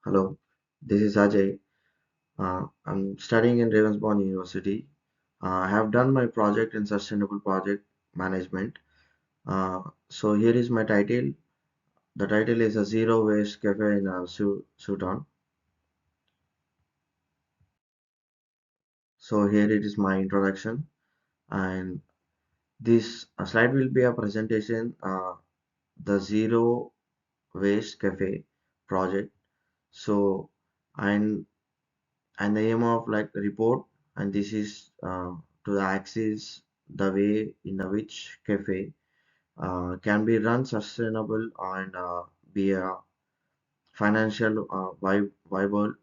Hello, this is Ajay. I'm studying in Ravensbourne University. I have done my project in sustainable project management. So here is my title. The title is a zero waste cafe in Sudan. So here it is my introduction, and this slide will be a presentation. The zero waste cafe project. So and and the aim of like report, and this is to the axis the way in which cafe can be run sustainable and be a financial viable.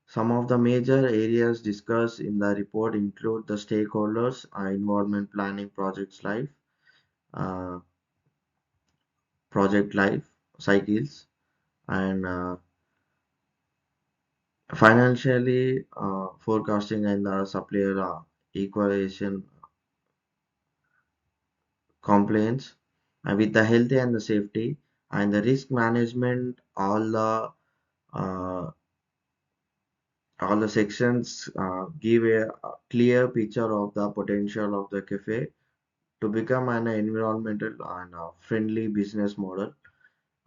Some of the major areas discussed in the report include the stakeholders, environment planning, uh, project life cycles, and financially forecasting and the supplier equalization compliance, with the health and the safety and the risk management. Uh, all the sections give a clear picture of the potential of the cafe to become an environmental and friendly business model.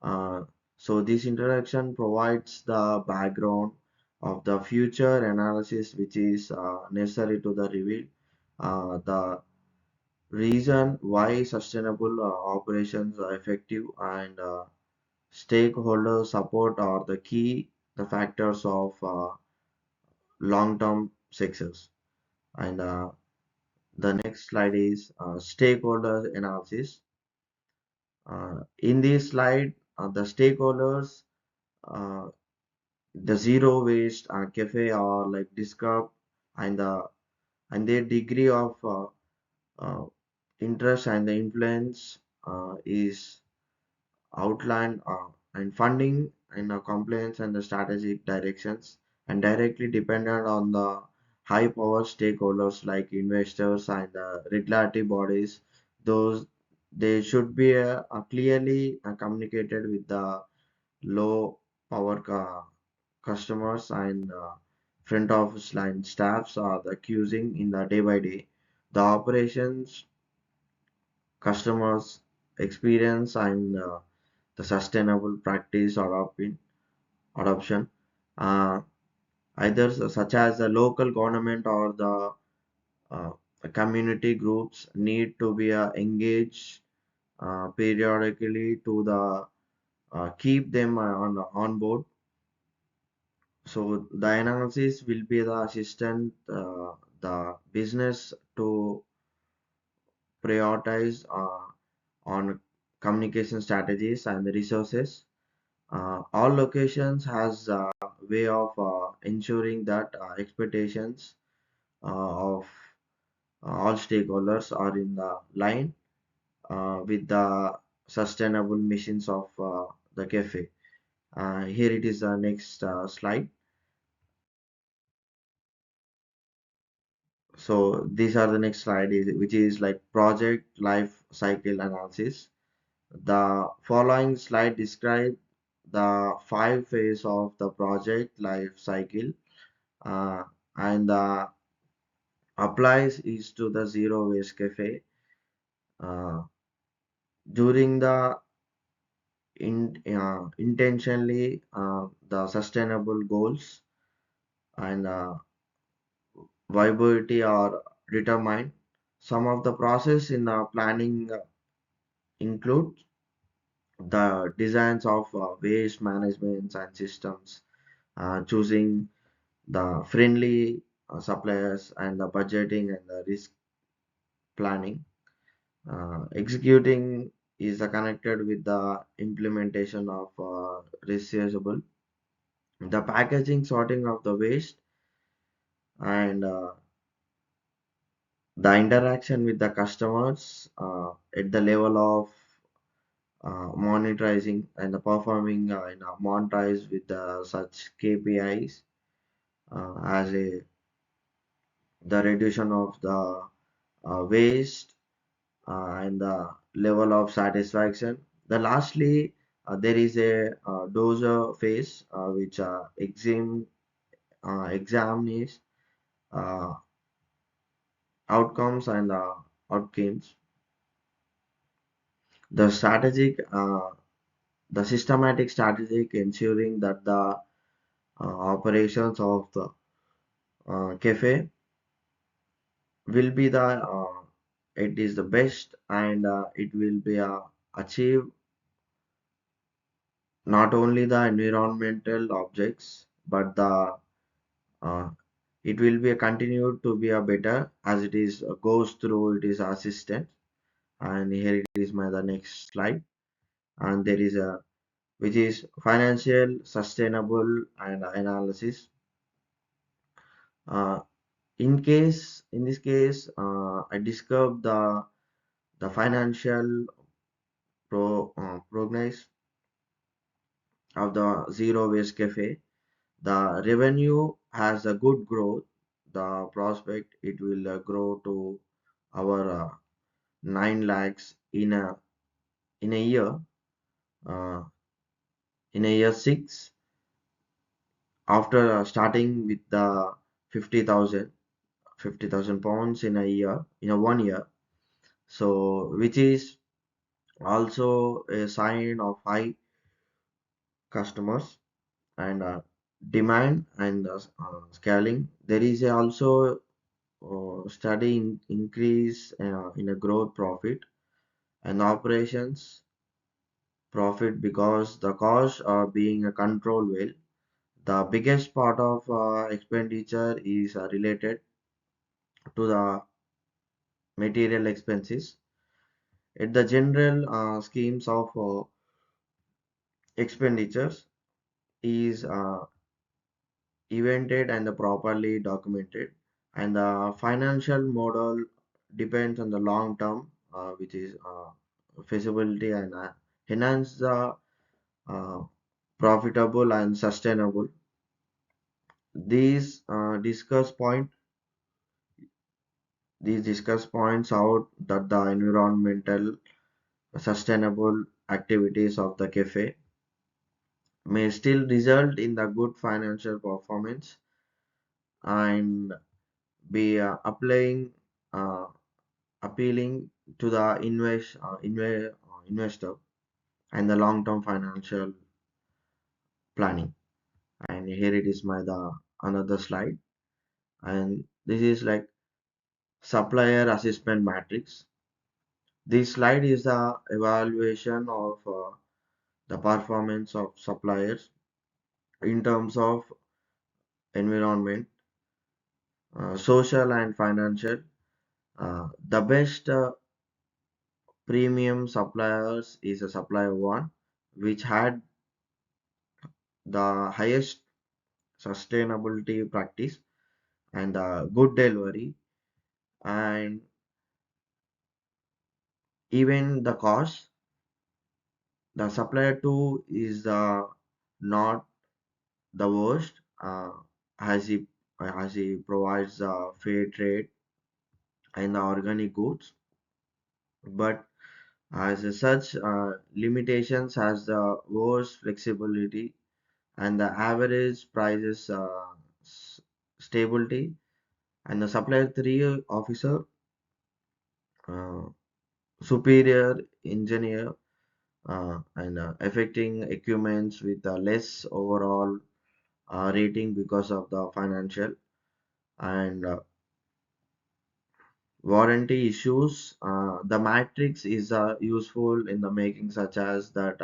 uh, so this introduction provides the background of the future analysis which is necessary to the reveal the reason why sustainable operations are effective, and stakeholder support are the factors of long-term success. And the next slide is stakeholder analysis. In this slide, the stakeholders, uh, the zero waste cafe are like described, and their degree of uh, interest and the influence is outlined, and funding and compliance and the strategic directions, and directly dependent on the high power stakeholders like investors and regulatory bodies. Those they should be clearly communicated with the low power customers, and front office line staffs are the accusing in the day by day the operations customers experience, and the sustainable practice adoption, uh, either such as the local government or uh, community groups need to be engaged periodically to the keep them on board. So the analysis will be the assistant the business to prioritize on communication strategies and the resources. All locations has a way of ensuring that expectations of all stakeholders are in the line with the sustainable missions of the cafe. Here it is the next slide. So these are the next slide, which is like project life cycle analysis. The following slide describe the five phase of the project life cycle, uh, and applies is to the zero waste cafe. Uh, during the intentionally the sustainable goals and viability are determined. Some of the process in planning include the designs of waste management and systems, choosing the friendly suppliers, and the budgeting and the risk planning. Executing is connected with the implementation of reusable, the packaging, sorting of the waste, and the interaction with the customers at the level of monitoring and the performing monetize with such KPIs as the reduction of the waste and the level of satisfaction. The lastly, there is a dozer phase which examines uh, outcomes and outcomes. The strategic, the systematic strategic ensuring that the operations of the cafe will be the it is the best, and it will be achieve not only the environmental objects but the uh, it will be a continued to be a better as it is goes through it is assistant. And here it is my the next slide, and there is a which is financial sustainable and analysis. uh, in this case, I discovered the financial prognosis of the zero waste cafe. The revenue has a good growth. The prospect it will grow to our 9 lakhs in a year, uh, in a year 6, after starting with the 50,000 pounds in a year, in a 1 year. So which is also a sign of high customers and demand and scaling. There is also study increase in a growth profit and operations profit because the costs are being controlled well. The biggest part of expenditure is related to the material expenses. At the general schemes of expenditures is evented and properly documented, and the financial model depends on the long term, which is feasibility and enhance the uh, profitable and sustainable. These discuss points out that the environmental sustainable activities of the cafe may still result in the good financial performance and be uh, appealing to the investor and the long-term financial planning. And here it is my the another slide, and this is like supplier assessment matrix. This slide is the evaluation of the performance of suppliers in terms of environment, social and financial. The best premium suppliers is a supplier one which had the highest sustainability practice and good delivery, and even the cost. The supplier 2 is not the worst, as he provides fair trade and the organic goods, but as such limitations has the worst flexibility and the average prices stability. And the supplier 3 officer, uh, superior engineer, and affecting equipments with less overall rating because of the financial and warranty issues. The matrix is useful in the making such as that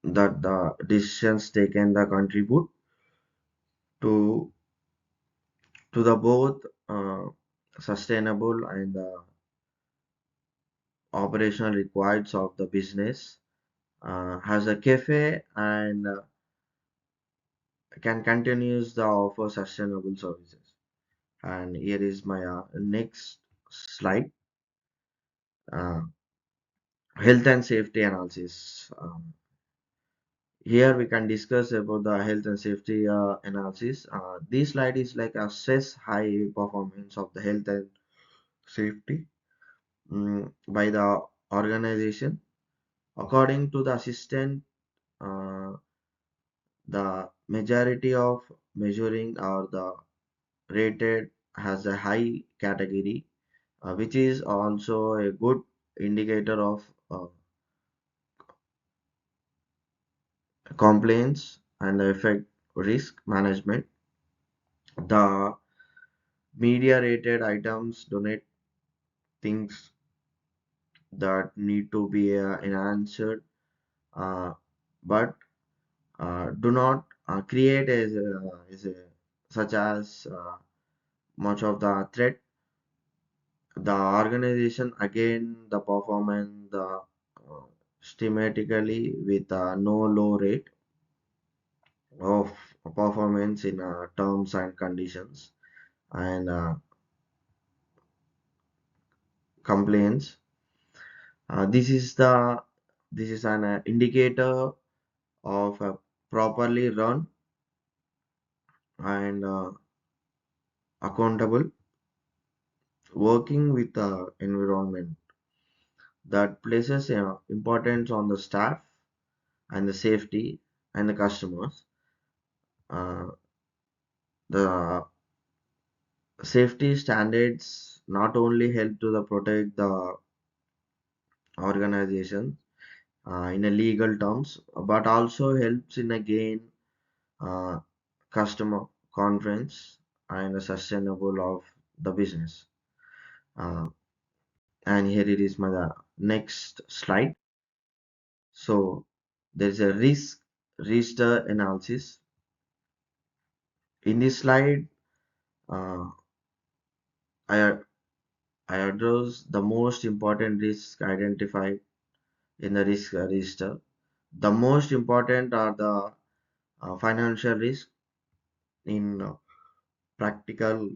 the decisions taken the contribute to the both sustainable and operational requirements of the business. Has a cafe and can continues the offer sustainable services. And here is my next slide, uh, health and safety analysis. Here we can discuss about the health and safety analysis. This slide is like assess high performance of the health and safety by the organization. According to the assistant, uh, the majority of measuring or the rated has a high category, which is also a good indicator of complaints and the effect risk management. The media rated items donate things that need to be enhanced, uh, but do not create such as much of the threat. The organization again the performance the schematically with no low rate of performance in terms and conditions and complaints. This is an indicator of a properly run and accountable working with the environment that places importance on the staff and the safety and the customers. The safety standards not only help to the protect the organization in a legal terms, but also helps in a gain uh, customer confidence and a sustainable of the business. Uh, and here it is my next slide. So there's a risk register analysis. In this slide, uh, I, I address the most important risks identified in the risk register. The most important are the financial risk in practical,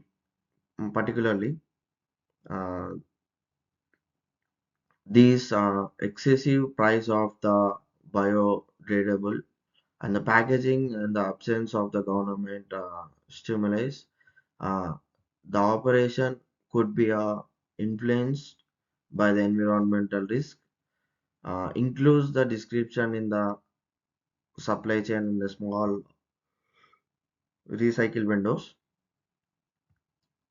particularly uh, these excessive price of the biodegradable and the packaging and the absence of the government stimulus. Uh, the operation could be influenced by the environmental risk. Includes the description in the supply chain in the small recycle windows.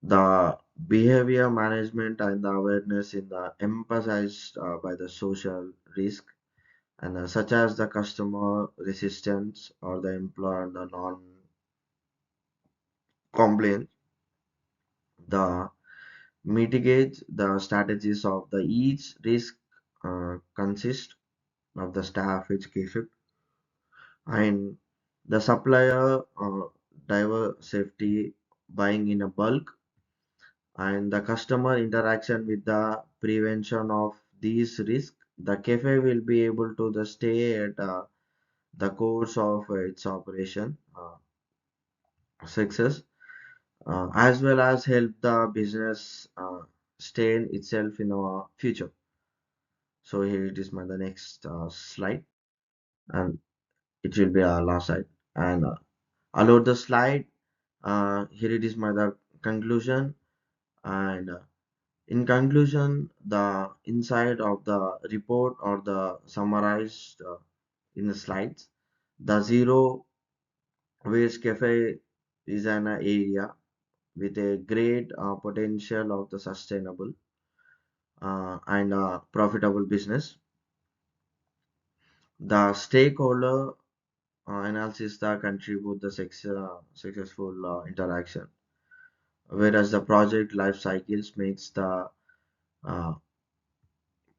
The behavior management and the awareness in the emphasized by the social risk and such as the customer resistance or the employer the non complaint. The mitigate the strategies of the each risk consist of the staff education and the supplier diver safety buying in a bulk and the customer interaction with the prevention of these risks. The cafe will be able to the stay at the course of its operation success as well as help the business stay in itself in our future. So here it is my the next slide and it will be our last slide and allowed the slide. Here it is my the conclusion and in conclusion, the inside of the report or the summarized in the slides, the zero waste cafe is an area with a great potential of the sustainable and profitable business. The stakeholder analysis that contribute the successful interaction, whereas the project life cycles makes the uh,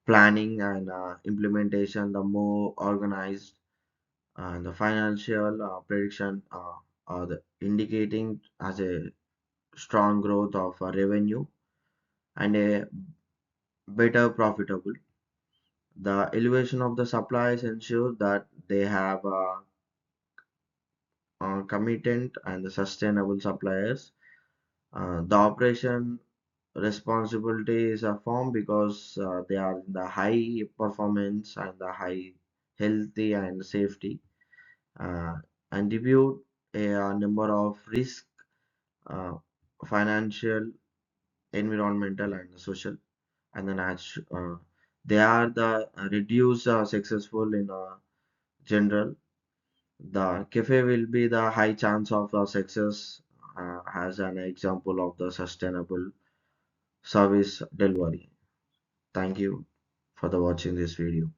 planning and implementation the more organized and the financial prediction are the indicating as a strong growth of revenue and a better profitable. The elevation of the supplies ensure that they have committed and the sustainable suppliers. The operation responsibility is a form because they are the high performance and the high healthy and safety uh, and debut a number of risk uh, financial environmental and social and then they are the reduce successful in general. The cafe will be the high chance of success as an example of the sustainable service delivery. Thank you for the watching this video.